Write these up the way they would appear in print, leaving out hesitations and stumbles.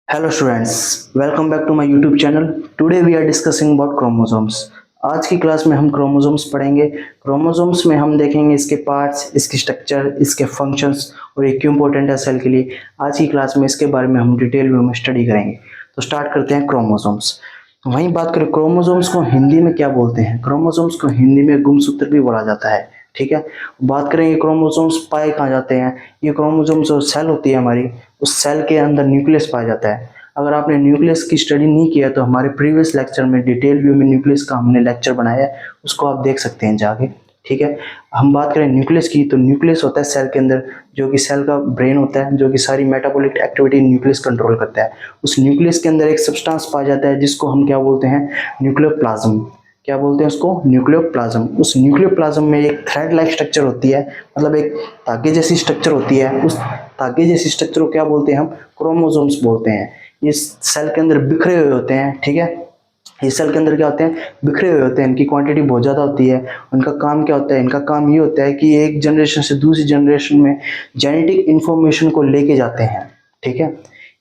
Hello students, welcome back to my YouTube channel. Today we are discussing about chromosomes. आज की class में हम chromosomes पढ़ेंगे। Chromosomes में हम देखेंगे इसके पार्ट्स, इसकी स्ट्रक्चर, इसके फंक्शंस और ये क्यों इंपॉर्टेंट है सेल के लिए। आज की क्लास में इसके बारे में हम डिटेल व्यू में स्टडी करेंगे। तो स्टार्ट करते हैं क्रोमोसोम्स। तो वहीं बात करें क्रोमोसोम्स को हिंदी में क्या बोलते हैं। क्रोमोसोम्स को हिंदी में गुणसूत्र भी बोला जाता है। ठीक है, बात करें ये क्रोमोसोम्स पाए कहाँ जाते हैं। ये क्रोमोसोम्स जो सेल होती है हमारी, उस सेल के अंदर न्यूक्लियस पाया जाता है। अगर आपने न्यूक्लियस की स्टडी नहीं किया तो हमारे प्रीवियस लेक्चर में डिटेल व्यू में न्यूक्लियस का हमने लेक्चर बनाया है, उसको आप देख सकते हैं जाके। ठीक है, हम बात करें न्यूक्लियस की तो न्यूक्लियस होता है सेल के अंदर, जो कि सेल का ब्रेन होता है, जो कि सारी मेटाबॉलिक एक्टिविटी न्यूक्लियस कंट्रोल करता है। उस न्यूक्लियस के अंदर एक सब्सटेंस पाया जाता है जिसको हम क्या बोलते हैं, न्यूक्लियोप्लाज्म। क्या बोलते हैं उसको, न्यूक्लियोप्लाज्म। उस न्यूक्लियोप्लाज्म में एक थ्रेड लाइक स्ट्रक्चर होती है, मतलब एक धागे जैसी स्ट्रक्चर होती है। उस धागे जैसी स्ट्रक्चर को क्या बोलते हैं, हम क्रोमोसोम्स बोलते हैं। ये सेल के अंदर बिखरे हुए होते हैं। ठीक है, ये सेल के अंदर क्या होते हैं, बिखरे हुए होते हैं। इनकी क्वांटिटी बहुत ज़्यादा होती है। उनका काम क्या होता है, इनका काम ये होता है कि एक जनरेशन से दूसरी जनरेशन में जेनेटिक इन्फॉर्मेशन को लेके जाते हैं। ठीक है,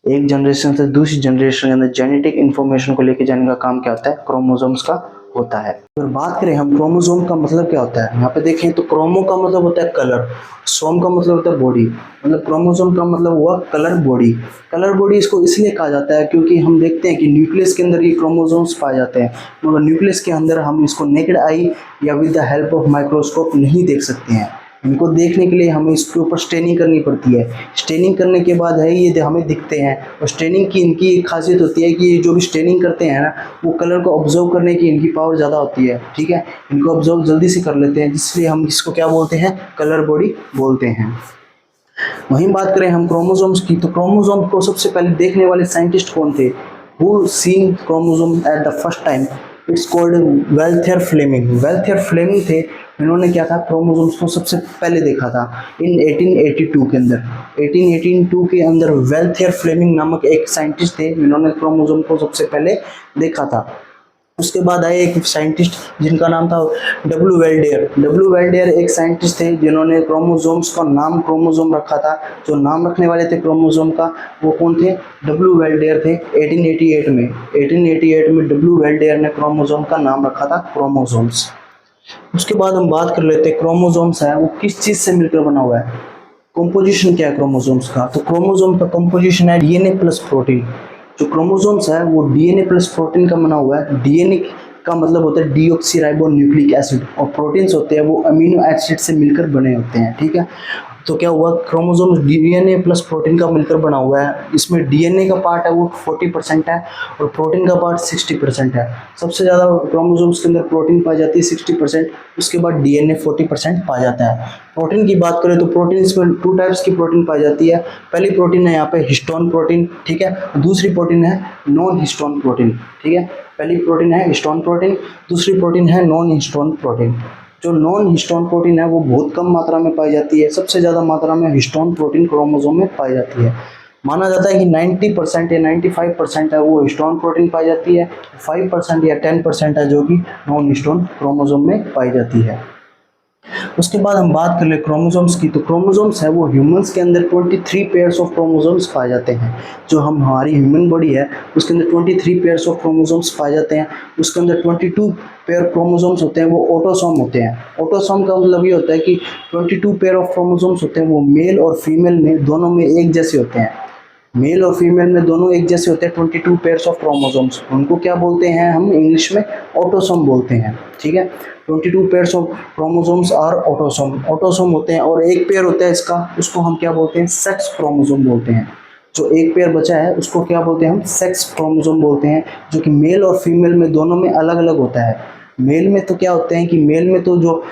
एक जनरेशन से दूसरी जनरेशन के अंदर जेनेटिक इन्फॉर्मेशन को लेके जाने का काम क्या होता है, क्रोमोसोम्स का होता है। अगर बात करें हम क्रोमोसोम का मतलब क्या होता है, यहाँ पे देखें तो क्रोमो का मतलब होता है कलर, सोम का मतलब होता है बॉडी, मतलब क्रोमोसोम का मतलब हुआ कलर बॉडी। कलर बॉडी इसको इसलिए कहा जाता है क्योंकि हम देखते हैं कि न्यूक्लियस के अंदर ये क्रोमोसोम्स पाए जाते हैं, मगर न्यूक्लियस के अंदर हम इसको नेकेड आई या with the help of microscope नहीं देख सकते हैं। इनको देखने के लिए हमें इसके ऊपर स्टेनिंग करनी पड़ती है। स्टेनिंग करने के बाद है ये हमें दिखते हैं। और स्टेनिंग की इनकी एक खासियत होती है कि ये जो भी स्टेनिंग करते हैं ना, वो कलर को ऑब्जर्व करने की इनकी पावर ज़्यादा होती है। ठीक है, इनको ऑब्जर्व जल्दी से कर लेते हैं, जिसलिए हम इसको क्या बोलते हैं, कलर बॉडी बोलते हैं। वहीं बात करें हम क्रोमोसोम्स की तो क्रोमोसोम को सबसे पहले देखने वाले साइंटिस्ट कौन थे, who seen chromosome at the first time, it's called Walther Flemming. Walther Flemming थे, इन्होंने क्या था, क्रोमोसोम्स को सबसे पहले देखा था इन 1882 के अंदर। 1882 के अंदर वेल्थियर फ्लेमिंग नामक एक साइंटिस्ट थे, इन्होंने क्रोमोसोम को सबसे पहले देखा था। उसके बाद आए एक साइंटिस्ट जिनका नाम था डब्ल्यू वेल्डेयर। डब्ल्यू वेल्डेयर एक साइंटिस्ट थे जिन्होंने क्रोमोसोम्स का नाम क्रोमोसोम रखा था। जो नाम रखने वाले थे क्रोमोसोम का, वो कौन थे, डब्ल्यू वेल्डेयर थे। 1888 में 1888 में डब्ल्यू वेल्डेयर ने क्रोमोसोम का नाम रखा था क्रोमोसोम्स। उसके बाद हम बात कर लेते हैं क्रोमोसोम्स है वो किस चीज़ से मिलकर बना हुआ है, कंपोजिशन क्या है क्रोमोसोम्स का। तो क्रोमोसोम का कंपोजिशन है डीएनए प्लस प्रोटीन। जो क्रोमोसोम्स है वो डीएनए प्लस प्रोटीन का बना हुआ है। डीएनए का मतलब होता है डीऑक्सी न्यूक्लिक एसिड, और प्रोटीन्स होते हैं वो अमीनो एसिड से मिलकर बने होते हैं। ठीक है, तो क्या हुआ, क्रोमोसोम डीएनए प्लस प्रोटीन का मिलकर बना हुआ है। इसमें डीएनए का पार्ट है वो 40% है और प्रोटीन का पार्ट 60% है। सबसे ज़्यादा क्रोमोसोम्स के अंदर प्रोटीन पाई जाती है 60%, उसके बाद डीएनए 40% पाया जाता है। प्रोटीन की बात करें तो प्रोटीन में टू टाइप्स की प्रोटीन पाई जाती है। पहली प्रोटीन है यहाँ पे हिस्टोन प्रोटीन। ठीक है, दूसरी प्रोटीन है नॉन हिस्टोन प्रोटीन। ठीक है, पहली प्रोटीन है हिस्टोन प्रोटीन, दूसरी प्रोटीन है नॉन हिस्टोन प्रोटीन। जो नॉन हिस्टोन प्रोटीन है वो बहुत कम मात्रा में पाई जाती है। सबसे ज़्यादा मात्रा में हिस्टोन प्रोटीन क्रोमोसोम में पाई जाती है। माना जाता है कि 90% या 95% है वो हिस्टोन प्रोटीन पाई जाती है, 5% या 10% है जो कि नॉन हिस्टोन क्रोमोसोम में पाई जाती है। उसके बाद हम बात कर ले क्रोमोसोम्स की तो क्रोमोसोम्स है वो ह्यूमंस के अंदर 23 पेयर्स ऑफ क्रोमोसोम्स पाए जाते हैं। जो हम हमारी ह्यूमन बॉडी है उसके अंदर 23 पेयर्स ऑफ क्रोमोसोम्स पाए जाते हैं। उसके अंदर 22 पेयर क्रोमोसोम्स होते हैं वो ऑटोसोम होते हैं। ऑटोसोम का मतलब ये होता है कि 22 पेयर ऑफ क्रोमोसोम्स होते हैं वो मेल और फीमेल में दोनों में एक जैसे होते हैं। मेल और फीमेल में दोनों एक जैसे होते हैं 22 पेयर्स ऑफ क्रोमोसोम्स। उनको क्या बोलते हैं, हम इंग्लिश में ऑटोसोम बोलते हैं। ठीक है, 22 pairs of chromosomes are autosome. Autosome होते हैं और एक पेयर होता है इसका, उसको हम क्या बोलते हैं, सेक्स क्रोमोसोम बोलते हैं। जो एक पेयर बचा है उसको क्या बोलते हैं, हम सेक्स क्रोमोसोम बोलते हैं, जो कि मेल और फीमेल में दोनों में अलग अलग होता है। मेल में तो क्या होते हैं कि मेल में तो जो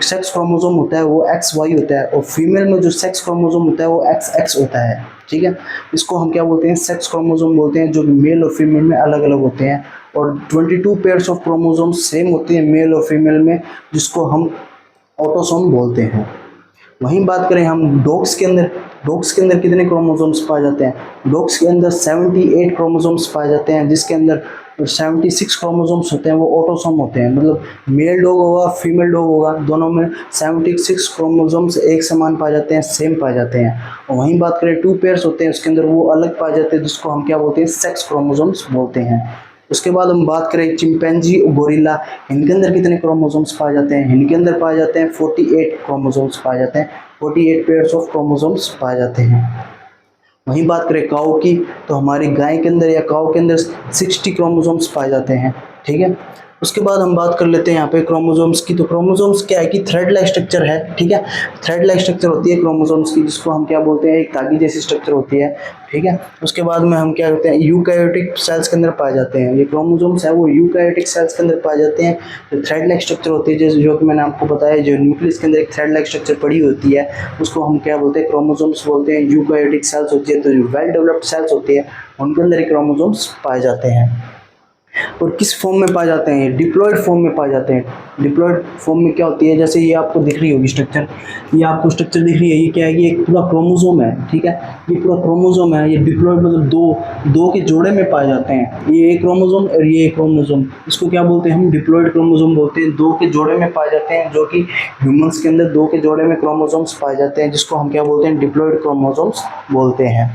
सेक्स क्रोमोसोम होता है वो XY होता है, और फीमेल में जो सेक्स क्रोमोसोम होता है वो XX होता है। ठीक है, इसको हम क्या बोलते हैं, सेक्स क्रोमोसोम बोलते हैं, जो मेल और फीमेल में अलग अलग होते हैं। और 22 पेयर्स ऑफ क्रोमोसोम सेम होते हैं मेल और फीमेल में, जिसको हम ऑटोसोम बोलते हैं। वहीं बात करें हम डॉग्स के अंदर कितने क्रोमोसोम्स पाए जाते हैं? डॉग्स के अंदर 78 क्रोमोसोम्स पाए जाते हैं, जिसके अंदर 76 क्रोमोसोम्स होते हैं वो ऑटोसोम होते हैं, मतलब मेल डॉग होगा फीमेल डॉग होगा दोनों में 76 क्रोमोसोम्स एक समान पाए जाते हैं, सेम पाए जाते हैं। और वहीं बात करें 2 पेयर्स होते हैं, उसके अंदर वो अलग पाए जाते हैं, जिसको हम क्या बोलते हैं? सेक्स क्रोमोसोम्स बोलते हैं। उसके बाद हम बात करें चिंपैंजी और गोरिल्ला, इनके अंदर कितने क्रोमोसोम्स पाए जाते हैं? इनके अंदर पाए जाते हैं 48 क्रोमोसोम्स पाए जाते हैं, 48 पेयर्स ऑफ क्रोमोसोम्स पाए जाते हैं। वहीं बात करें काऊ की, तो हमारी गाय के अंदर या काऊ के अंदर 60 क्रोमोसोम्स पाए जाते हैं, ठीक है। उसके बाद हम बात कर लेते हैं यहाँ पे क्रोमोसोम्स की। तो क्रोमोसोम्स क्या है कि थ्रेड लाइक स्ट्रक्चर है, ठीक है। थ्रेड लाइक स्ट्रक्चर होती है क्रोमोसोम्स की, जिसको हम क्या बोलते हैं? एक धागे जैसी स्ट्रक्चर होती है, ठीक है। उसके बाद में हम क्या करते हैं? यूकैरियोटिक सेल्स के अंदर पाए जाते हैं। ये क्रोमोसोम्स है वो यूकैरियोटिक सेल्स के अंदर पाए जाते हैं। जो थ्रेड लाइक स्ट्रक्चर होती है, जो कि मैंने आपको बताया, जो न्यूक्लियस के अंदर एक थ्रेड लाइक स्ट्रक्चर पड़ी होती है, उसको हम क्या बोलते हैं? क्रोमोसोम्स बोलते हैं। यूकैरियोटिक सेल्स होती है, तो जो वेल डेवलप्ड सेल्स होती है उनके अंदर क्रोमोसोम्स पाए जाते हैं। और किस फॉर्म में पाए जाते हैं? डिप्लॉयड फॉर्म में पाए जाते हैं। डिप्लॉयड फॉर्म में क्या होती है? जैसे ये आपको दिख रही होगी स्ट्रक्चर, ये आपको स्ट्रक्चर दिख रही है, ये क्या है? ये एक पूरा क्रोमोसोम है, ठीक है। ये पूरा क्रोमोसोम है, ये डिप्लॉयड मतलब दो के जोड़े में पाए जाते हैं। ये एक क्रोमोसोम और ये एक क्रोमोसोम, इसको क्या बोलते हैं? हम डिप्लॉयड क्रोमोसोम बोलते हैं। दो के जोड़े में पाए जाते हैं, जो कि ह्यूमंस के अंदर दो के जोड़े में क्रोमोसोम्स पाए जाते हैं, जिसको हम क्या बोलते हैं? डिप्लॉयड क्रोमोसोम्स बोलते हैं।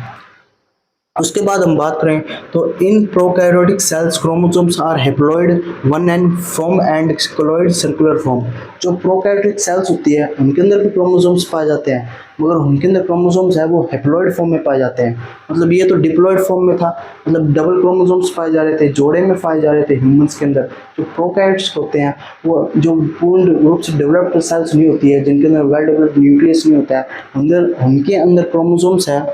उसके बाद हम बात करें तो in prokaryotic cells chromosomes are haploid 1n form and colloid circular form. जो प्रोकैरियोटिक सेल्स होती है उनके अंदर भी क्रोमोसोम्स पाए जाते हैं, मगर उनके अंदर क्रोमोसोम्स है वो हैप्लॉइड फॉर्म में पाए जाते हैं। मतलब ये तो डिप्लॉइड फॉर्म में था, मतलब डबल क्रोमोसोम्स पाए जा रहे थे, जोड़े में पाए जा रहे थे ह्यूमंस के अंदर। जो प्रोकैरियोट्स होते हैं वो जो पूर्ण रूप से डेवलप्ड सेल्स नहीं होती है, जिनके अंदर वेल डेवलप्ड न्यूक्लियस नहीं होता है, उनके अंदर क्रोमोसोम्स है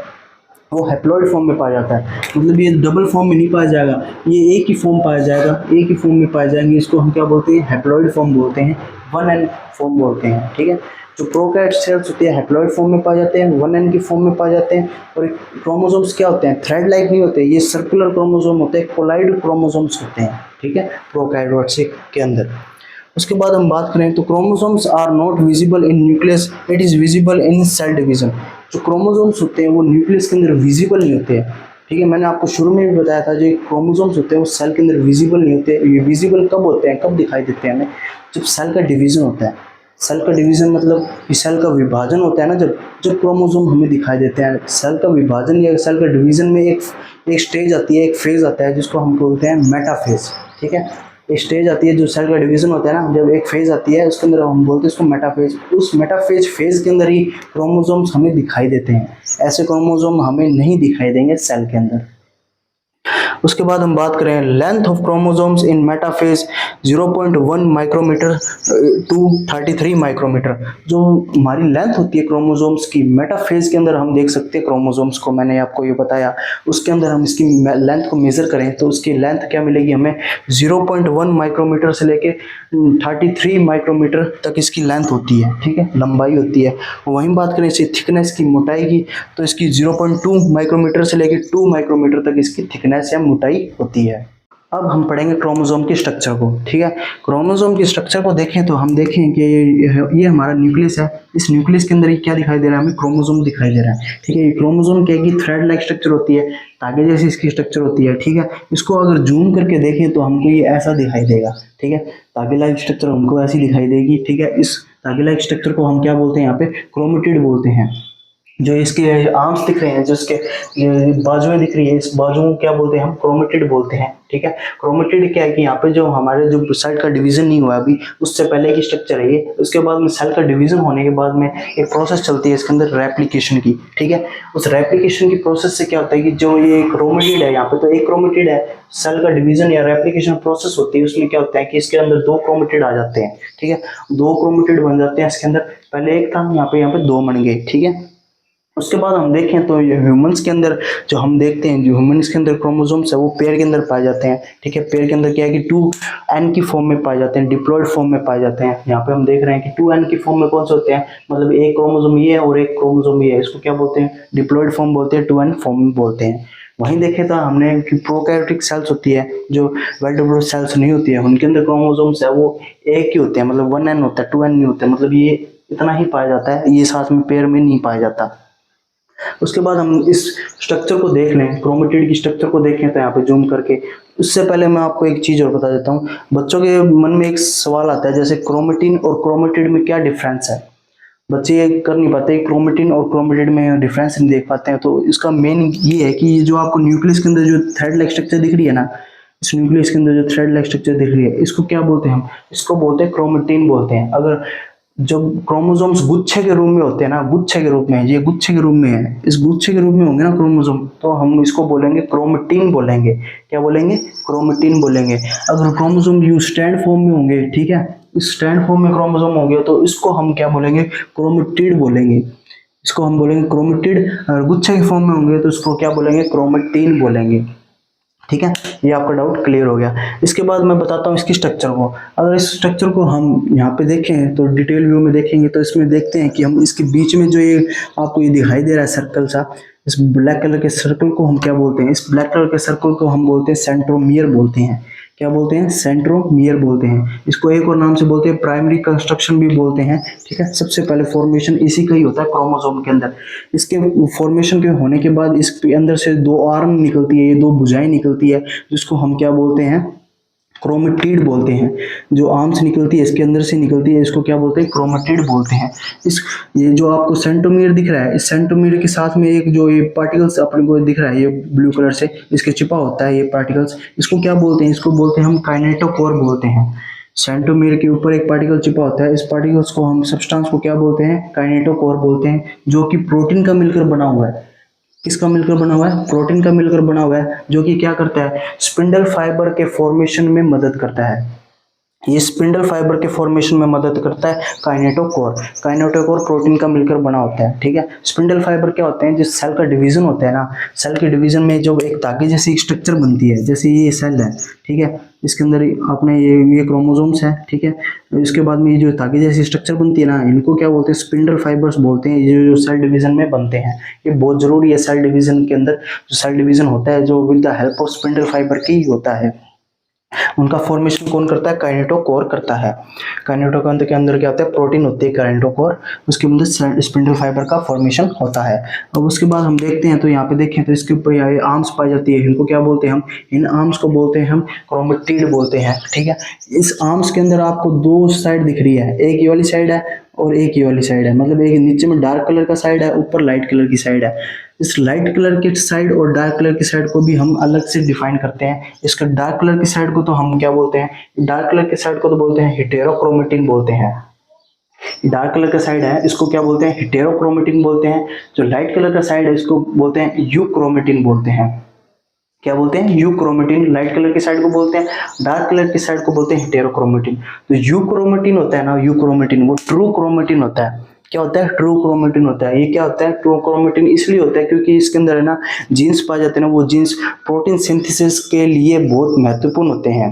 वो हैप्लॉइड फॉर्म में पाया जाता है। मतलब ये डबल फॉर्म में नहीं पाया जाएगा, ये एक ही फॉर्म पाया जाएगा, एक ही फॉर्म में पाए जाएंगे। इसको हम क्या बोलते हैं? हैप्लॉइड फॉर्म बोलते हैं, 1n फॉर्म बोलते हैं, ठीक है। जो प्रोकैरियोट सेल्स होती है हैप्लॉइड फॉर्म में पाए जाते हैं, 1n की फॉर्म में पाए जाते हैं। और क्रोमोसोम्स क्या होते हैं? थ्रेड लाइक नहीं होते, ये सर्कुलर क्रोमोसोम होते हैं, कोलाइड क्रोमोसोम्स होते हैं, ठीक है, प्रोकैरियोट्स के अंदर। उसके बाद हम बात करें तो chromosomes are not visible in nucleus, it is visible in cell division. जो क्रोमोसोम्स होते हैं वो न्यूक्लियस के अंदर विजिबल नहीं होते हैं, ठीक है। मैंने आपको शुरू में भी बताया था, जो क्रोमोसोम्स होते हैं वो सेल के अंदर विजिबल नहीं होते। ये विजिबल कब होते हैं, कब दिखाई देते हैं हमें? जब सेल का डिवीजन होता है। सेल का डिवीजन मतलब कि सेल का विभाजन होता है ना, जब क्रोमोसोम हमें दिखाई देते हैं। सेल का विभाजन या सेल का डिवीजन में एक स्टेज आती है, एक फेज आता है, जिसको हम बोलते हैं मेटाफेज, ठीक है। एक स्टेज आती है जो सेल का डिवीजन होता है ना, जब एक फेज आती है उसके अंदर हम बोलते हैं उसको मेटाफेज। उस मेटाफेज फेज के अंदर ही क्रोमोसोम्स हमें दिखाई देते हैं। ऐसे क्रोमोसोम हमें नहीं दिखाई देंगे सेल के अंदर। उसके बाद हम बात करें length of chromosomes in metaphase 0.1 micrometre to 33 micrometre. जो हमारी लेंथ होती है क्रोमोसोम्स की मेटाफेज के अंदर हम देख सकते हैं क्रोमोसोम्स को, मैंने आपको ये बताया। उसके अंदर हम इसकी लेंथ को मेजर करें तो उसकी लेंथ क्या मिलेगी हमें? 0.1 माइक्रोमीटर से लेके 33 माइक्रोमीटर तक इसकी लेंथ होती है, ठीक है, लंबाई होती है। वहीं बात करें इसकी थिकनेस की, मोटाई की, तो इसकी 0.2 माइक्रोमीटर से लेके 2 माइक्रोमीटर तक इसकी थिकनेस या मोटाई होती है। अब हम पढ़ेंगे क्रोमोसोम की स्ट्रक्चर को, ठीक है। क्रोमोसोम की स्ट्रक्चर को देखें तो हम देखें कि ये हमारा न्यूक्लियस है। इस न्यूक्लियस के अंदर ये क्या दिखाई दे रहा है हमें? क्रोमोसोम दिखाई दे रहा है, ठीक है। ये क्रोमोसोम क्या है? थ्रेड लाइक स्ट्रक्चर होती है, तागे जैसी इसकी स्ट्रक्चर होती है, ठीक है। इसको अगर जूम करके देखें तो हमको ये ऐसा दिखाई देगा, ठीक है। तागे लाइक स्ट्रक्चर हमको ऐसी दिखाई देगी, ठीक है। इस तागे लाइक स्ट्रक्चर को हम क्या बोलते हैं? यहाँ पे क्रोमेटिड बोलते हैं। जो इसके आर्म्स दिख रहे हैं, जो इसके बाजुएं दिख रही है, इस बाजुओं को क्या बोलते हैं? हम क्रोमेटिड बोलते हैं, ठीक है। क्रोमेटिड क्या है कि यहाँ पे जो हमारे जो सेल का डिवीजन नहीं हुआ अभी, उससे पहले की स्ट्रक्चर है ये। उसके बाद में सेल का डिवीजन होने के बाद में एक प्रोसेस चलती है इसके अंदर रेप्लिकेशन की, ठीक है। उस रेप्लिकेशन की प्रोसेस से क्या होता है कि जो ये क्रोमेटिड है, यहाँ पे तो एक क्रोमेटिड है, सेल का डिवीजन या रेप्लिकेशन प्रोसेस होती है, उसमें क्या होता है कि इसके अंदर 2 क्रोमेटिड आ जाते हैं, ठीक है। 2 क्रोमेटिड बन जाते हैं इसके अंदर, पहले एक था, यहाँ पे 2 बन गए, ठीक है। उसके बाद हम देखें तो ये ह्यूमंस के अंदर जो हम देखते हैं, जो ह्यूमंस के अंदर क्रोमोसोम्स है वो पेयर के अंदर पाए जाते हैं, ठीक है। पेयर के अंदर क्या है कि 2n की फॉर्म में पाए जाते हैं, डिप्लॉयड फॉर्म में पाए जाते हैं। यहाँ पे हम देख रहे हैं कि 2n की फॉर्म में कौन से होते हैं? मतलब एक क्रोमोसोम ये है और एक क्रोमोसोम ये है, इसको क्या बोलते हैं? डिप्लॉयड फॉर्म बोलते हैं, 2n फॉर्म में बोलते हैं। वहीं देखे तो हमने कि प्रोकैरियोटिक सेल्स होती है, जो वेल डेवलप्ड सेल्स नहीं होती है, उनके अंदर क्रोमोसोम्स है वो एक ही होते हैं, मतलब 1n होता है, 2n नहीं होता है। मतलब ये इतना ही पाया जाता है, ये साथ में पेयर में नहीं पाया जाता। उसके बाद हम इस स्ट्रक्चर को देख लें, क्रोमेटिड की स्ट्रक्चर को देखें तो यहाँ पे जूम करके, उससे पहले मैं आपको एक चीज़ और बता देता हूँ। बच्चों के मन में एक सवाल आता है जैसे क्रोमेटिन और क्रोमेटिड में क्या डिफरेंस है। बच्चे ये कर नहीं पाते, क्रोमेटिन और क्रोमेटिड में डिफरेंस नहीं देख पाते हैं। तो इसका मेन ये है कि ये जो आपको न्यूक्लियस के अंदर जो थ्रेड लाइक स्ट्रक्चर दिख रही है ना, इस न्यूक्लियस के अंदर जो थ्रेड लाइक स्ट्रक्चर दिख रही है, इसको क्या बोलते हैं हम, इसको बोलते हैं क्रोमेटिन बोलते हैं। अगर जब क्रोमोसोम्स गुच्छे के रूप में होते हैं ना, गुच्छे के रूप में, ये गुच्छे के रूप में है, इस गुच्छे के रूप में होंगे ना क्रोमोसोम, तो हम इसको बोलेंगे क्रोमेटिन बोलेंगे। क्या बोलेंगे, क्रोमेटिन बोलेंगे। अगर क्रोमोसोम यू स्टैंड फॉर्म में होंगे, ठीक है, इस स्टैंड फॉर्म में क्रोमोसोम होंगे तो इसको हम क्या बोलेंगे, क्रोमेटिड बोलेंगे। इसको हम बोलेंगे क्रोमेटिड। अगर गुच्छे के फॉर्म में होंगे तो इसको क्या बोलेंगे, क्रोमेटिन बोलेंगे। ठीक है, ये आपका डाउट क्लियर हो गया। इसके बाद मैं बताता हूँ इसकी स्ट्रक्चर को। अगर इस स्ट्रक्चर को हम यहाँ पे देखें तो डिटेल व्यू में देखेंगे तो इसमें देखते हैं कि हम इसके बीच में जो ये आपको ये दिखाई दे रहा है सर्कल सा, इस ब्लैक कलर के सर्कल को हम क्या बोलते हैं, इस ब्लैक कलर के सर्कल को हम बोलते हैं सेंट्रोमियर बोलते हैं। क्या बोलते हैं, सेंट्रोमियर बोलते हैं। इसको एक और नाम से बोलते हैं प्राइमरी कंस्ट्रक्शन भी बोलते हैं। ठीक है, सबसे पहले फॉर्मेशन इसी का ही होता है क्रोमोसोम के अंदर। इसके फॉर्मेशन के होने के बाद इसके अंदर से दो आर्म निकलती है, ये दो भुजाएं निकलती है, जिसको हम क्या बोलते हैं, क्रोमेटिड बोलते हैं। जो आर्म्स निकलती है इसके अंदर से निकलती है, इसको क्या बोलते हैं, क्रोमेटिड बोलते हैं। इस ये जो आपको सेंट्रोमियर दिख रहा है, इस सेंट्रोमियर के साथ में एक जो ये पार्टिकल्स अपने को दिख रहा है, ये ब्लू कलर से इसके छिपा होता है ये पार्टिकल्स, इसको क्या बोलते हैं, इसको बोलते हैं हम काइनेटोकोर बोलते हैं। सेंट्रोमियर के ऊपर एक पार्टिकल छिपा होता है, इस पार्टिकल्स को हम सब्सटेंस को क्या बोलते हैं, काइनेटोकोर बोलते हैं, जो कि प्रोटीन का मिलकर बना हुआ है। किसका मिलकर बना हुआ है, प्रोटीन का मिलकर बना हुआ है, जो कि क्या करता है, स्पिंडल फाइबर के फॉर्मेशन में मदद करता है। ये स्पिंडल फाइबर के फॉर्मेशन में मदद करता है काइनेटोकोर। काइनेटोकोर प्रोटीन का मिलकर बना होता है। ठीक है, स्पिंडल फाइबर क्या होते हैं, जिस सेल का डिवीजन होता है ना, सेल के डिवीजन में जो एक तागे जैसी स्ट्रक्चर बनती है, जैसे ये सेल है, ठीक है, इसके अंदर अपने ये क्रोमोसोम्स है, ठीक है, इसके बाद में ये जो तागे जैसी स्ट्रक्चर बनती है ना, इनको क्या बोलते हैं, स्पिंडल फाइबर्स बोलते हैं। ये जो सेल डिवीजन में बनते हैं, ये बहुत जरूरी है। सेल डिवीजन के अंदर जो सेल डिवीजन होता है, जो with the help of spindle fibre की ही होता है, उनका फॉर्मेशन कौन करता है, काइनेटोकोर करता है। काइनेटोकोर के अंदर क्या होता है, प्रोटीन होती है काइनेटोकोर, उसके अंदर स्पिंडल फाइबर का फॉर्मेशन होता है। अब उसके बाद हम देखते हैं तो यहाँ पे देखें तो इसके ऊपर ये आर्म्स पाई जाती है, इनको क्या बोलते हैं हम, इन आर्म्स को बोलते हैं हम क्रोमेटिड बोलते हैं। ठीक है, इस आर्म्स के अंदर आपको दो साइड दिख रही है, एक ये वाली साइड है और एक ये वाली साइड है, मतलब एक नीचे में डार्क कलर का साइड है, ऊपर लाइट कलर की साइड है। इस लाइट कलर की साइड और डार्क कलर की साइड को भी हम अलग से डिफाइन करते हैं। इसका डार्क कलर की साइड को तो हम क्या बोलते हैं, डार्क कलर की साइड को तो बोलते हैं हेटेरोक्रोमेटिन बोलते हैं। डार्क कलर का साइड है इसको क्या बोलते हैं, हेटेरोक्रोमेटिन बोलते हैं। जो लाइट कलर का साइड है इसको बोलते हैं यूक्रोमेटिन बोलते हैं। क्या बोलते हैं, यूक्रोमेटिन। लाइट कलर की साइड को बोलते हैं, डार्क कलर की साइड को बोलते हैं हेटेरोक्रोमेटिन। तो यूक्रोमेटिन होता है ना, यूक्रोमेटिन वो ट्रू क्रोमेटिन होता है। क्या होता है, ट्रू क्रोमेटिन होता है। ये क्या होता है, ट्रू क्रोमेटिन इसलिए होता है क्योंकि इसके अंदर है ना जीन्स पाए जाते हैं ना, वो जीन्स प्रोटीन सिंथेसिस के लिए बहुत महत्वपूर्ण होते हैं।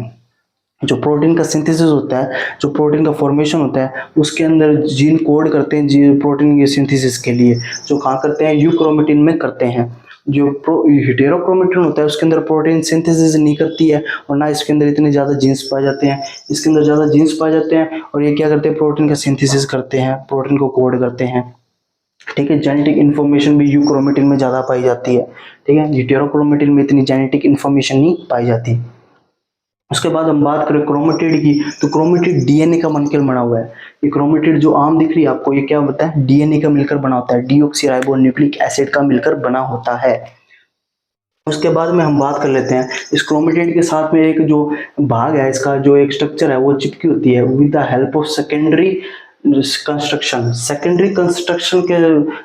जो प्रोटीन का सिंथेसिस होता है, जो प्रोटीन का फॉर्मेशन होता है, उसके अंदर जीन कोड करते हैं जीन प्रोटीन के सिंथेसिस के लिए, जो कहाँ करते हैं, यूक्रोमेटिन में करते हैं। जो हेटेरोक्रोमेटिन होता है उसके अंदर प्रोटीन सिंथेसिस नहीं करती है, और ना इसके अंदर इतने ज़्यादा जीन्स पाए जाते हैं। इसके अंदर ज़्यादा जीन्स पाए जाते हैं और ये क्या करते हैं, प्रोटीन का सिंथेसिस करते हैं, प्रोटीन को कोड करते हैं। ठीक है, जेनेटिक इन्फॉर्मेशन भी यूक्रोमेटिन में ज़्यादा पाई जाती है। ठीक है, हेटेरोक्रोमेटिन में इतनी जेनेटिक इन्फॉर्मेशन नहीं पाई जाती। उसके बाद हम बात करें क्रोमेटिड की, तो क्रोमेटिड डीएनए का बनकर बना हुआ है। ये क्रोमेटिड जो आम दिख रही है आपको, ये क्या होता है, डीएनए का मिलकर बना होता है, डीऑक्सी न्यूक्लिक एसिड का मिलकर बना होता है। उसके बाद में हम बात कर लेते हैं इस क्रोमेटिड के साथ में एक जो भाग है, इसका जो एक स्ट्रक्चर है वो चिपकी होती है with the help of secondary constriction. Secondary constriction के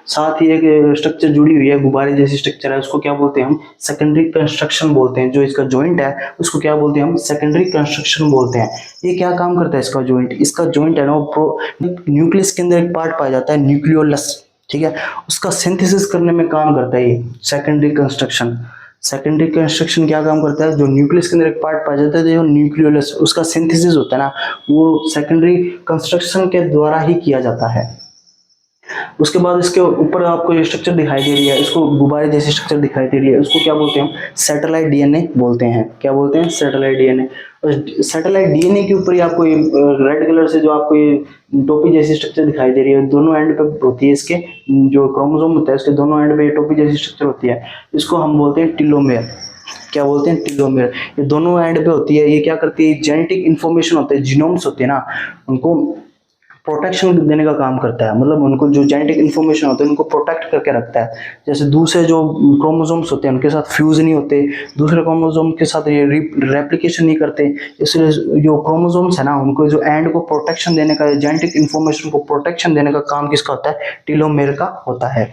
साथ ही एक स्ट्रक्चर जुड़ी हुई है, गुब्बारे जैसी स्ट्रक्चर है, उसको क्या बोलते हैं हम, सेकेंडरी कंस्ट्रक्शन बोलते हैं। जो इसका जॉइंट है उसको क्या बोलते हैं हम, सेकेंडरी कंस्ट्रक्शन बोलते हैं। ये क्या काम करता है इसका जॉइंट, इसका जॉइंट है ना वो न्यूक्लियस के अंदर एक पार्ट पाया जाता है न्यूक्लियोलस, ठीक है, उसका सिंथेसिस करने में काम करता है ये सेकेंडरी कंस्ट्रक्शन। सेकेंडरी कंस्ट्रक्शन क्या काम करता है, जो न्यूक्लियस के अंदर एक पार्ट पाया जाता है जो न्यूक्लियोलस, उसका सिंथेसिस होता है ना, वो सेकेंडरी कंस्ट्रक्शन के द्वारा ही किया जाता है। उसके बाद इसके ऊपर आपको ये स्ट्रक्चर दिखाई दे रही है, इसको गुब्बारे जैसी स्ट्रक्चर दिखाई दे रही है, उसको क्या बोलते हैं हम? सैटेलाइट डीएनए बोलते हैं। क्या बोलते हैं? Satellite DNA. और सैटेलाइट डीएनए के ऊपर ही आपको ये रेड कलर से जो आपको ये टोपी जैसी स्ट्रक्चर दिखाई दे रही है, दोनों एंड पे होती है इसके, जो क्रोमोसोम होता है इसके दोनों एंड पे ये टोपी जैसी स्ट्रक्चर होती है, इसको हम बोलते हैं टीलोमेयर। क्या बोलते हैं? टीलोमेयर। ये दोनों एंड पे होती है, ये क्या करती है? जेनेटिक इन्फॉर्मेशन होते हैं, जीनोम्स होते हैं ना, उनको प्रोटेक्शन देने का काम करता है। मतलब उनको जो जेनेटिक इन्फॉर्मेशन होते हैं उनको प्रोटेक्ट करके रखता है। जैसे दूसरे जो क्रोमोसोम्स होते हैं उनके साथ फ्यूज नहीं होते, दूसरे क्रोमोसोम के साथ ये रेप्लिकेशन नहीं करते, इसलिए जो क्रोमोसोम्स है ना उनको जो एंड को प्रोटेक्शन देने का, जेनेटिक इन्फॉर्मेशन को प्रोटेक्शन देने का काम किसका होता है? टीलोमेयर का होता है।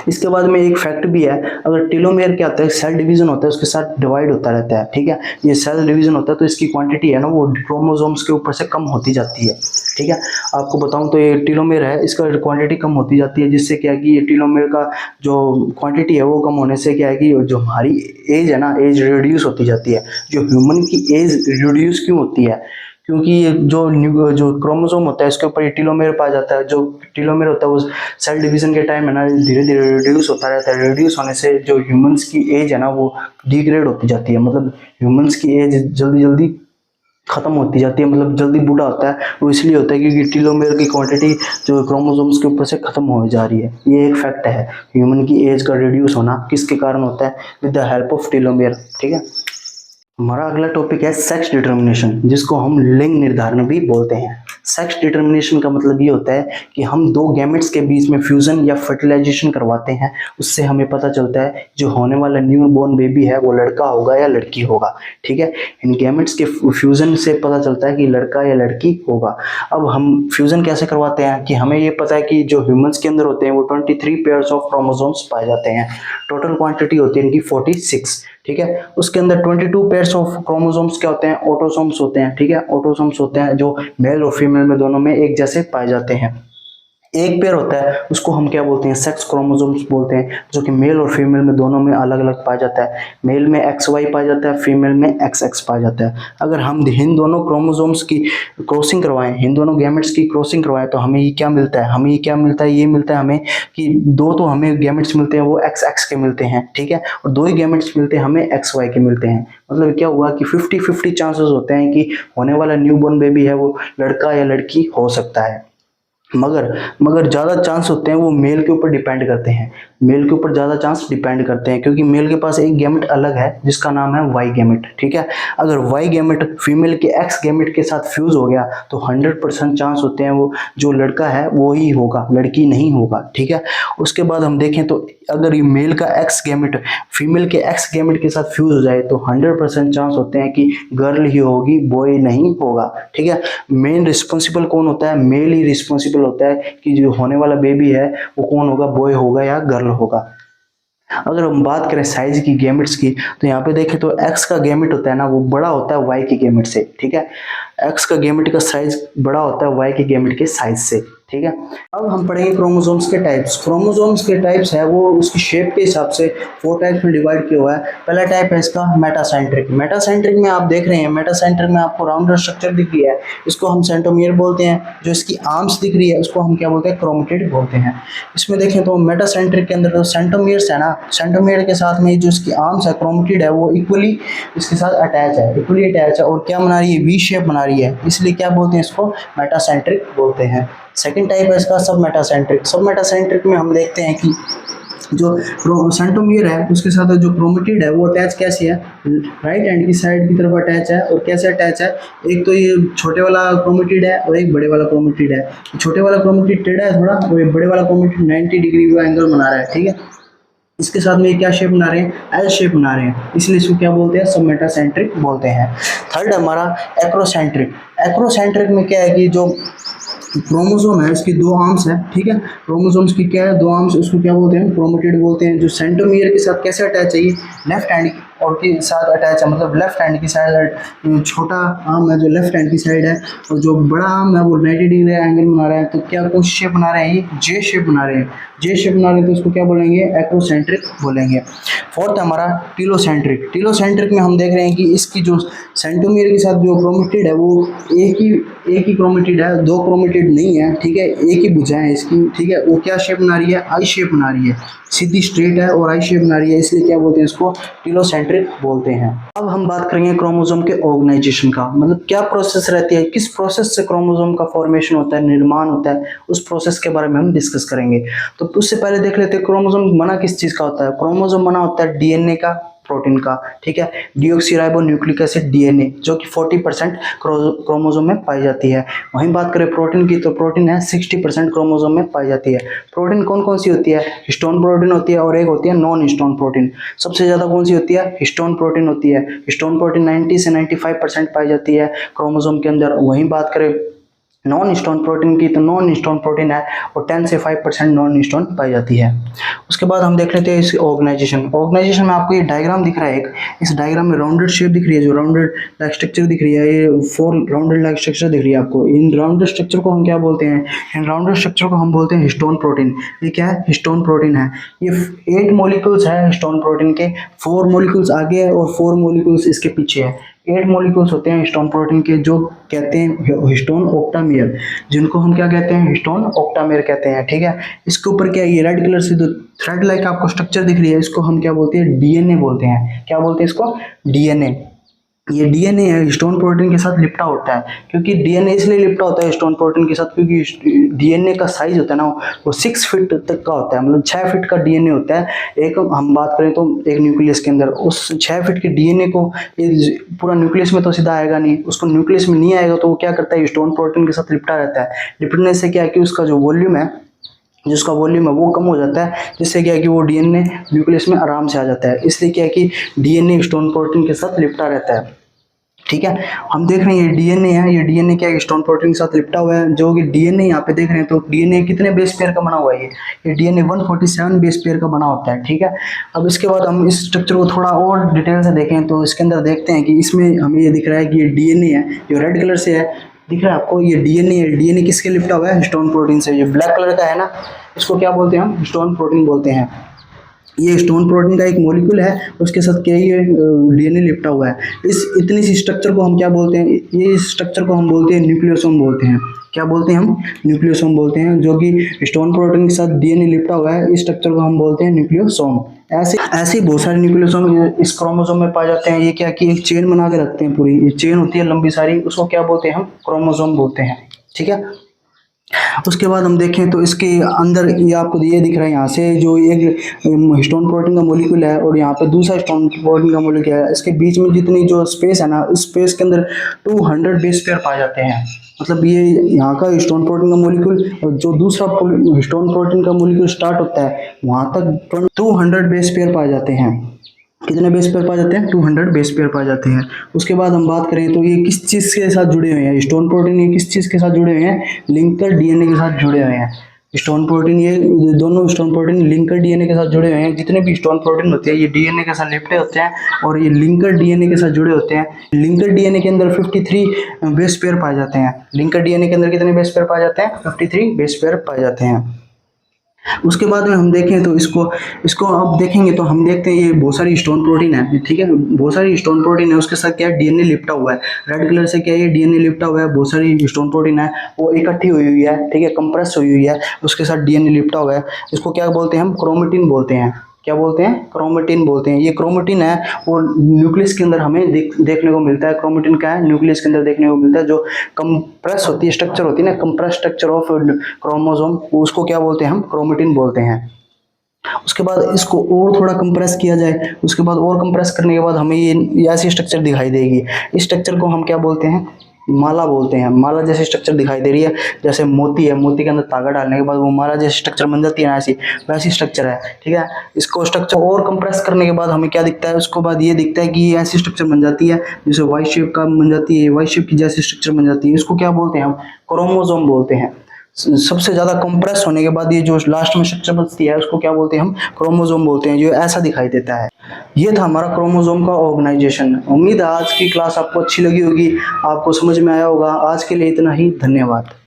इसके बाद में एक फैक्ट भी है, अगर टीलोमेयर क्या होता है? सेल डिवीजन होता है, उसके साथ डिवाइड होता रहता है, ठीक है। ये सेल डिवीजन होता है तो इसकी क्वांटिटी है ना वो क्रोमोसोम्स के ऊपर से कम होती जाती है, ठीक है। आपको बताऊं तो ये टीलोमेयर है, इसका क्वांटिटी कम होती जाती है, जिससे क्या है कि ये टीलोमेयर का जो क्वांटिटी है वो कम होने से क्या है कि जो हमारी एज है ना, एज रिड्यूस होती जाती है। जो ह्यूमन की एज रिड्यूस क्यों होती है? क्योंकि ये जो क्रोमोसोम होता है इसके ऊपर ये टीलोमेयर पाया जाता है। जो टीलोमेयर होता है वो सेल डिवीजन के टाइम है ना धीरे धीरे रिड्यूस होता रहता है। रिड्यूस होने से जो ह्यूमंस की एज है ना वो डिग्रेड होती जाती है, मतलब ह्यूमंस की एज जल्दी जल्दी खत्म होती जाती है, मतलब जल्दी बूढ़ा होता है। वो इसलिए होता है क्योंकि टीलोमेयर की क्वांटिटी जो क्रोमोसोम्स के ऊपर से खत्म हो जा रही है। ये एक फैक्ट है, ह्यूमन की एज का रिड्यूस होना किसके कारण होता है? With the help of telomere, ठीक है। हमारा अगला टॉपिक है सेक्स डिटर्मिनेशन, जिसको हम लिंग निर्धारण भी बोलते हैं। सेक्स डिटर्मिनेशन का मतलब ये होता है कि हम दो गैमेट्स के बीच में फ्यूजन या फर्टिलाइजेशन करवाते हैं, उससे हमें पता चलता है जो होने वाला न्यू बोर्न बेबी है वो लड़का होगा या लड़की होगा, ठीक है। इन गैमेट्स के फ्यूजन से पता चलता है कि लड़का या लड़की होगा। अब हम फ्यूजन कैसे करवाते हैं कि हमें ये पता है कि जो ह्यूमंस के अंदर होते हैं वो 23 पेयर्स ऑफ क्रोमोसोम्स पाए जाते हैं, टोटल क्वांटिटी होती है इनकी 46, ठीक है। उसके अंदर 22 पेयर्स ऑफ क्रोमोसोम्स क्या होते हैं? ऑटोसोम्स होते हैं, ठीक है। ऑटोसोम्स होते हैं जो मेल और फीमेल में दोनों में एक जैसे पाए जाते हैं। एक पेयर होता है उसको हम क्या बोलते हैं? सेक्स क्रोमोसोम्स बोलते हैं, जो कि मेल और फीमेल में दोनों में अलग अलग पाया जाता है। मेल में XY पाया जाता है, फीमेल में XX पाया जाता है। अगर हम इन दोनों क्रोमोसोम्स की क्रॉसिंग करवाएं, इन दोनों गैमेट्स की क्रॉसिंग करवाएं तो हमें ये क्या मिलता है? हमें ये क्या मिलता है? ये मिलता है हमें कि दो तो हमें गैमेट्स मिलते हैं वो XX के मिलते हैं, ठीक है, और दो ही गैमेट्स मिलते हैं हमें XY के मिलते हैं। मतलब क्या हुआ कि 50-50 चांसेस होते हैं कि होने वाला न्यूबॉर्न बेबी है वो लड़का या लड़की हो सकता है। मगर ज़्यादा चांस होते हैं वो मेल के ऊपर डिपेंड करते हैं, मेल के ऊपर ज़्यादा चांस डिपेंड करते हैं, क्योंकि मेल के पास एक गैमेट अलग है जिसका नाम है वाई गैमेट, ठीक है। अगर वाई गैमेट फीमेल के एक्स गैमेट के साथ फ्यूज हो गया तो 100% चांस होते हैं वो जो लड़का है वो ही होगा, लड़की नहीं होगा, ठीक है। उसके बाद हम देखें तो अगर ये मेल का एक्स गैमेट फीमेल के एक्स गैमेट के साथ फ्यूज हो जाए तो 100% चांस होते हैं कि गर्ल ही होगी, बॉय नहीं होगा, ठीक है। मेन रिस्पॉन्सिबल कौन होता है? मेल ही रिस्पॉन्सिबल होता है कि जो होने वाला बेबी है वो कौन होगा, बॉय होगा या गर्ल होगा। अगर हम बात करें साइज की गैमेट्स की तो यहाँ पे देखें तो एक्स का गैमेट होता है ना वो बड़ा होता है वाई के गैमेट से, ठीक है। एक्स का गैमेट का साइज बड़ा होता है वाई के गैमेट के साइज से, ठीक है। अब हम पढ़ेंगे क्रोमोसोम्स के टाइप्स। क्रोमोसोम्स के टाइप्स है वो उसकी शेप के हिसाब से 4 टाइप्स में डिवाइड किया हुआ है। पहला टाइप है इसका मेटासेंट्रिक। मेटासेंट्रिक में आप देख रहे हैं, मेटासेंट्रिक में आपको राउंडर स्ट्रक्चर दिख रही है, इसको हम सेंट्रोमियर बोलते हैं। जो इसकी आर्म्स दिख रही है उसको हम क्या बोलते हैं? क्रोमेटिड बोलते हैं। इसमें देखें तो मेटासेंट्रिक के अंदर जो सेंट्रोमियर्स है ना, सेंट्रोमियर के साथ में जो इसकी आर्म्स है क्रोमेटिड है वो इक्वली इसके साथ अटैच है, इक्वली अटैच है और क्या बना रही है? वी शेप बना रही है, इसलिए क्या बोलते हैं? इसको मेटासेंट्रिक बोलते हैं। सेकेंड टाइप है इसका सब मेटासेंट्रिक। सब मेटासेंट्रिक में हम देखते हैं कि जो सेंट्रोमियर है उसके साथ जो क्रोमेटिड है वो अटैच कैसे है? राइट हैंड की साइड की तरफ अटैच है। और कैसे अटैच है? एक तो ये छोटे वाला क्रोमेटिड है और एक बड़े वाला क्रोमेटिड है। छोटे वाला क्रोमेटिड टेढ़ा है थोड़ा और ये बड़े वाला क्रोमेटिड 90 डिग्री का एंगल बना रहा है, ठीक है। इसके साथ में क्या शेप बना रहे हैं? एल शेप बना रहे हैं, इसलिए इसको क्या बोलते हैं? सब मेटासेंट्रिक बोलते हैं। थर्ड हमारा एक्रोसेंट्रिक। एक्रोसेंट्रिक में क्या है कि जो क्रोमोसोम है इसकी 2 आर्म्स है, ठीक है। क्रोमोसोम्स की क्या है? 2 आर्म्स, उसको क्या बोलते हैं? क्रोमेटिड बोलते हैं। जो सेंट्रोमियर के साथ कैसे अटैच है? ये लेफ्ट हैंड और के साथ अटैच है, मतलब लेफ्ट हैंड की साइड, छोटा आर्म है जो लेफ्ट हैंड की साइड है और जो बड़ा आर्म है वो 90 डिग्री एंगल बना रहा है। तो क्या कौन शेप बना रहे हैं, ये जे शेप बना रहे हैं। जे शेप बना रहे हैं तो इसको क्या बोलेंगे, एक्रोसेंट्रिक बोलेंगे। फोर्थ हमारा टीलोसेंट्रिक। टीलोसेंट्रिक में हम देख रहे हैं कि इसकी जो सेंट्रोमियर के साथ जो क्रोमेटिड है वो एक ही क्रोमेटिड है, दो क्रोमेटिड नहीं है, ठीक है, एक ही भुजा है इसकी, ठीक है। वो क्या शेप बना रही है, आई शेप बना रही है, सीधी स्ट्रेट है और आई शेप बना रही है, इसलिए क्या बोलते हैं इसको, टीलोसेंट्रिक बोलते हैं। अब हम बात करेंगे क्रोमोसोम के ऑर्गेनाइजेशन का, मतलब क्या प्रोसेस रहती है, किस प्रोसेस से क्रोमोसोम का फॉर्मेशन होता है, निर्माण होता है, उस प्रोसेस के बारे में हम डिस्कस करेंगे। तो उससे पहले देख लेते हैं क्रोमोसोम बना किस चीज का होता है। क्रोमोसोम बना होता है डीएनए का, प्रोटीन का, ठीक है, डीऑक्सीराइबोन्यूक्लिक एसिड डीएनए, जो कि 40% क्रोमोसोम में पाई जाती है। वहीं बात करें प्रोटीन की, तो प्रोटीन है 60% क्रोमोसोम में पाई जाती है। प्रोटीन कौन कौन सी होती है, हिस्टोन प्रोटीन होती है और एक होती है नॉन हिस्टोन प्रोटीन। सबसे ज्यादा कौन सी होती है, हिस्टोन प्रोटीन होती है। हिस्टोन प्रोटीन 90 से 95% पाई जाती है क्रोमोसोम के अंदर। वहीं बात करें नॉन हिस्टोन प्रोटीन की, तो नॉन हिस्टोन प्रोटीन है और 10 से 5% नॉन हिस्टोन पाई जाती है। उसके बाद हम देख लेते हैं इसकी ऑर्गेनाइजेशन। ऑर्गेनाइजेशन में आपको ये डायग्राम दिख रहा है एक, इस डायग्राम में राउंडेड शेप दिख रही है, जो राउंडेड लाइक स्ट्रक्चर दिख रही है, ये 4 राउंडेड लाइक स्ट्रक्चर दिख रही है आपको। इन राउंडेड स्ट्रक्चर को हम क्या बोलते हैं, इन राउंडेड स्ट्रक्चर को हम बोलते हैं हिस्टोन प्रोटीन। ये क्या है, हिस्टोन प्रोटीन है। ये 8 मॉलिक्यूल्स है हिस्टोन प्रोटीन के, 4 मॉलिक्यूल्स आगे है और 4 मॉलिक्यूल्स इसके पीछे है। 8 मॉलिक्यूल्स होते हैं हिस्टोन प्रोटीन के, जो कहते हैं हिस्टोन ऑक्टामेयर, जिनको हम क्या कहते हैं, हिस्टोन ऑक्टामेयर कहते हैं, ठीक है। इसके ऊपर क्या, ये रेड कलर से जो थ्रेड लाइक आपको स्ट्रक्चर दिख रही है, इसको हम क्या बोलते हैं, डीएनए बोलते हैं। क्या बोलते हैं इसको, डीएनए। ये डीएनए है हिस्टोन प्रोटीन के साथ लिपटा होता है, क्योंकि डीएनए इसलिए लिपटा होता है हिस्टोन प्रोटीन के साथ क्योंकि डीएनए का साइज होता है ना, वो 6 फीट तक का होता है, मतलब 6 फीट का डीएनए होता है। एक हम बात करें तो एक न्यूक्लियस के अंदर उस 6 फीट के डीएनए को पूरा न्यूक्लियस में तो सीधा आएगा नहीं, उसको न्यूक्लियस में नहीं आएगा, तो वो क्या करता है, हिस्टोन प्रोटीन के साथ लिपटा रहता है। लिपटने से क्या है कि उसका जो वॉल्यूम है, जिसका वॉल्यूम है वो कम हो जाता है, जिससे क्या है कि वो डीएनए न्यूक्लियस में आराम से आ जाता है। इसलिए क्या है कि डीएनए हिस्टोन प्रोटीन के साथ लिपटा रहता है, ठीक है। हम देख रहे हैं ये डीएनए है, ये डीएनए क्या है, हिस्टोन प्रोटीन के साथ लिपटा हुआ है। जो कि डीएनए यहाँ पे देख रहे हैं, तो डीएनए कितने बेस पेयर का बना हुआ है, ये डीएनए 147 बेस पेयर का बना होता है, ठीक है। अब इसके बाद हम इस स्ट्रक्चर को थोड़ा और डिटेल से देखें, तो इसके अंदर देखते हैं कि इसमें हमें ये दिख रहा है कि ये डीएनए है, जो रेड कलर से है दिख रहा है आपको, ये डीएनए है। डीएनए किसके लिपटा हुआ है, हिस्टोन प्रोटीन से। ये ब्लैक कलर का है ना, इसको क्या बोलते हैं हम, हिस्टोन प्रोटीन बोलते हैं। ये स्टोन प्रोटीन का एक मॉलिक्यूल है, उसके साथ क्या ये डीएनए लिपटा हुआ है। इस इतनी सी स्ट्रक्चर को हम क्या बोलते हैं, ये स्ट्रक्चर को हम बोलते हैं न्यूक्लियोसोम बोलते हैं। क्या बोलते हैं हम, न्यूक्लियोसोम बोलते हैं। जो कि स्टोन प्रोटीन के साथ डीएनए लिपटा हुआ है, इस स्ट्रक्चर को हम बोलते हैं न्यूक्लियोसोम। ऐसे बहुत सारे न्यूक्लियोसोम इस क्रोमोसोम में पाए जाते हैं। ये क्या कि एक चेन बना के रखते हैं, पूरी ये चेन होती है लंबी सारी, उसको क्या बोलते हैं हम, क्रोमोसोम बोलते हैं, ठीक है। उसके बाद हम देखें तो इसके अंदर ये आपको ये दिख रहा है, यहाँ से जो एक हिस्टोन प्रोटीन का मॉलिक्यूल है और यहाँ पे दूसरा हिस्टोन प्रोटीन का मॉलिक्यूल है, इसके बीच में जितनी जो स्पेस है ना, उस स्पेस के अंदर 200 बेस पेयर पाए जाते हैं। मतलब ये यहाँ का हिस्टोन प्रोटीन का मॉलिक्यूल और जो दूसरा हिस्टोन प्रोटीन का मॉलिक्यूल स्टार्ट होता है, वहाँ तक 200 बेस पेयर पाए जाते हैं। कितने बेस पेयर पाए जाते हैं, 200 बेस पेयर पाए जाते हैं। उसके बाद हम बात करें तो ये किस चीज़ के साथ जुड़े हुए हैं, स्टोन प्रोटीन ये किस चीज़ के साथ जुड़े हुए हैं, लिंकर डीएनए के साथ जुड़े हुए हैं। स्टोन प्रोटीन, ये दोनों स्टोन प्रोटीन लिंकर डीएनए के साथ जुड़े हुए हैं। जितने भी स्टोन प्रोटीन होते हैं ये डीएनए के साथ लिपटे होते हैं और ये लिंकर डीएनए के साथ जुड़े होते हैं। लिंकर डीएनए के अंदर 53 बेस पेयर पाए जाते हैं। लिंकर डीएनए के अंदर कितने बेस पेयर पाए जाते हैं, 53 बेस पेयर पाए जाते हैं। उसके बाद में हम देखें तो इसको अब देखेंगे तो हम देखते हैं ये बहुत सारी स्टोन प्रोटीन है, ठीक है, बहुत सारी स्टोन प्रोटीन है। उसके साथ क्या है, डीएनए लिपटा हुआ है, रेड कलर से क्या है, ये डीएनए लिपटा हुआ है। बहुत सारी स्टोन प्रोटीन है, वो इकट्ठी हुई हुई है, ठीक है, कंप्रेस हुई हुई है, उसके साथ डीएनए लिपटा हुआ है। इसको क्या बोलते हैं हम, क्रोमेटिन बोलते हैं। क्या बोलते हैं, क्रोमेटिन बोलते हैं। ये क्रोमेटिन है और न्यूक्लियस के अंदर हमें देखने को मिलता है। क्रोमेटिन का है, न्यूक्लियस के अंदर देखने को मिलता है। जो कंप्रेस होती है, स्ट्रक्चर होती है ना, कंप्रेस स्ट्रक्चर ऑफ क्रोमोसोम, उसको क्या बोलते हैं हम, क्रोमेटिन बोलते हैं। उसके बाद इसको और थोड़ा कंप्रेस किया जाए, उसके बाद और कंप्रेस करने के बाद हमें ये ऐसी स्ट्रक्चर दिखाई देगी। इस स्ट्रक्चर को हम क्या बोलते हैं, माला बोलते हैं। माला जैसी स्ट्रक्चर दिखाई दे रही है, जैसे मोती है, मोती के अंदर धागा डालने के बाद वो माला जैसी स्ट्रक्चर बन जाती है ना, ऐसी वैसी स्ट्रक्चर है, ठीक है। इसको स्ट्रक्चर और कंप्रेस करने के बाद हमें क्या दिखता है, उसके बाद ये दिखता है कि ये ऐसी स्ट्रक्चर बन जाती है, जैसे वाई शेप का बन जाती है, वाई शेप की जैसी स्ट्रक्चर बन जाती है। इसको क्या बोलते हैं हम, क्रोमोसोम बोलते हैं। सबसे ज्यादा कंप्रेस होने के बाद ये जो लास्ट में स्ट्रक्चर बचती है उसको क्या बोलते हैं हम, क्रोमोसोम बोलते हैं, जो ऐसा दिखाई देता है। ये था हमारा क्रोमोसोम का ऑर्गेनाइजेशन। उम्मीद है आज की क्लास आपको अच्छी लगी होगी, आपको समझ में आया होगा। आज के लिए इतना ही, धन्यवाद।